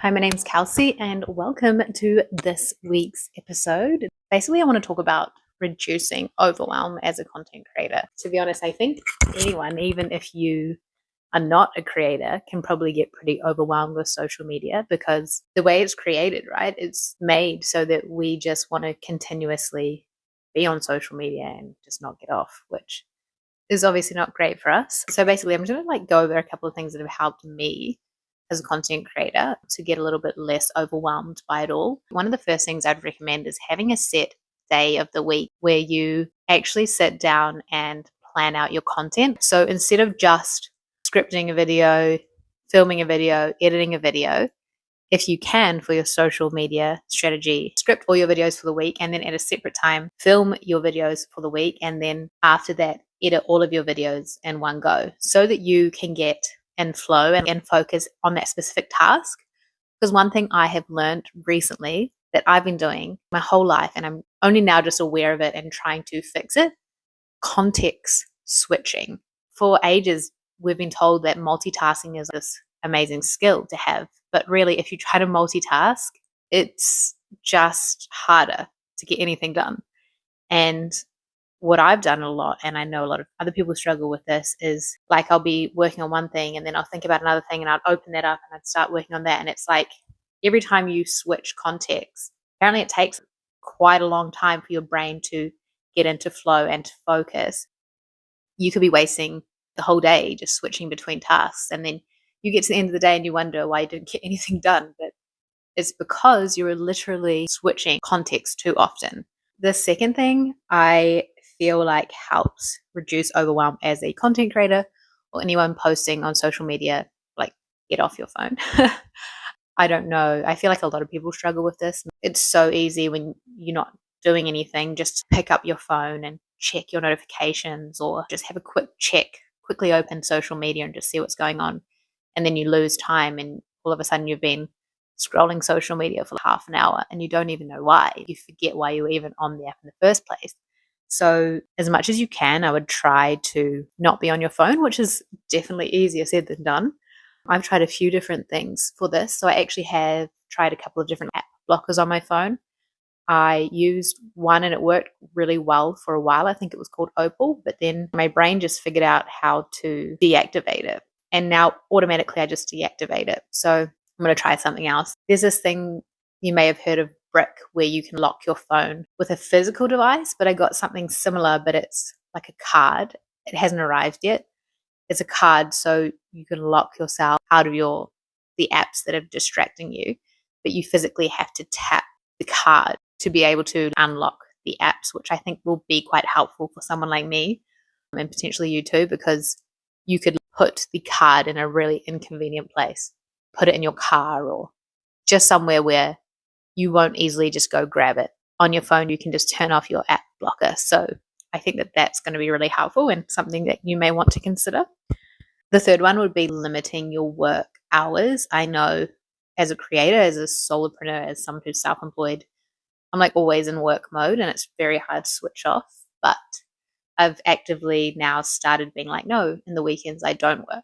Hi, my name's Kelsey, and welcome to this week's episode. Basically, I want to talk about reducing overwhelm as a content creator. To be honest, I think anyone, even if you are not a creator, can probably get pretty overwhelmed with social media because the way it's created, right? It's made so that we just want to continuously be on social media and just not get off, which is obviously not great for us. So basically, I'm just going to go over a couple of things that have helped me as a content creator to get a little bit less overwhelmed by it all. One of the first things I'd recommend is having a set day of the week where you actually sit down and plan out your content. So instead of just scripting a video, filming a video, editing a video, if you can, for your social media strategy, script all your videos for the week and then at a separate time film your videos for the week, and then after that edit all of your videos in one go so that you can get in flow and focus on that specific task. Because one thing I have learned recently that I've been doing my whole life, and I'm only now just aware of it and trying to fix it, context switching. For ages, we've been told that multitasking is this amazing skill to have. But really, if you try to multitask, it's just harder to get anything done. And what I've done a lot, and I know a lot of other people struggle with this, is like I'll be working on one thing and then I'll think about another thing and I'll open that up and I'd start working on that. And it's like every time you switch context, apparently it takes quite a long time for your brain to get into flow and to focus. You could be wasting the whole day just switching between tasks, and then you get to the end of the day and you wonder why you didn't get anything done. But it's because you were literally switching context too often. The second thing I feel like helps reduce overwhelm as a content creator or anyone posting on social media, like, get off your phone. I don't know. I feel like a lot of people struggle with this. It's so easy when you're not doing anything just to pick up your phone and check your notifications, or just have a quick check, quickly open social media and just see what's going on. And then you lose time and all of a sudden you've been scrolling social media for half an hour and you don't even know why. You forget why you were even on the app in the first place. So as much as you can, I would try to not be on your phone, which is definitely easier said than done. I've tried a few different things for this. So I actually have tried a couple of different app blockers on my phone. I used one and it worked really well for a while. I think it was called Opal, but then my brain just figured out how to deactivate it. And now automatically I just deactivate it. So I'm going to try something else. There's this thing you may have heard of, Brick, where you can lock your phone with a physical device, but I got something similar, but it's like a card. It hasn't arrived yet. It's a card, so you can lock yourself out of the apps that are distracting you, but you physically have to tap the card to be able to unlock the apps, which I think will be quite helpful for someone like me, and potentially you too, because you could put the card in a really inconvenient place, put it in your car or just somewhere where you won't easily just go grab it. On your phone, you can just turn off your app blocker. So I think that that's going to be really helpful and something that you may want to consider. The third one would be limiting your work hours. I know as a creator, as a solopreneur, as someone who's self-employed, I'm like always in work mode and it's very hard to switch off. But I've actively now started being like, no, in the weekends I don't work.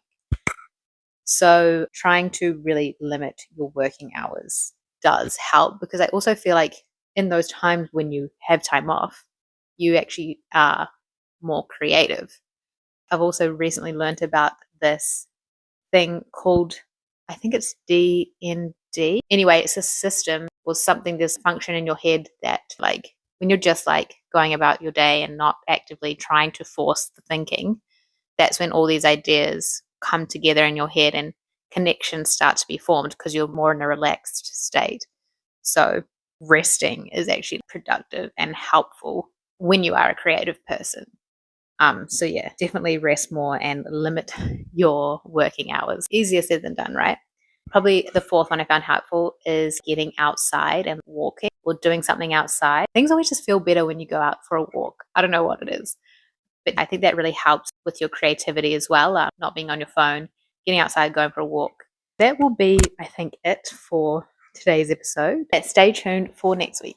So trying to really limit your working hours does help, because I also feel like in those times when you have time off, you actually are more creative. I've also recently learned about this thing called, I think it's DND. Anyway, it's a system or something, this function in your head that, like, when you're just like going about your day and not actively trying to force the thinking, that's when all these ideas come together in your head and connections start to be formed because you're more in a relaxed state. So resting is actually productive and helpful when you are a creative person. So yeah, definitely rest more and limit your working hours. Easier said than done, right? Probably the fourth one I found helpful is getting outside and walking or doing something outside. Things always just feel better when you go out for a walk. I don't know what it is, but I think that really helps with your creativity as well, not being on your phone, getting outside, going for a walk. That will be, I think, it for today's episode. Stay tuned for next week.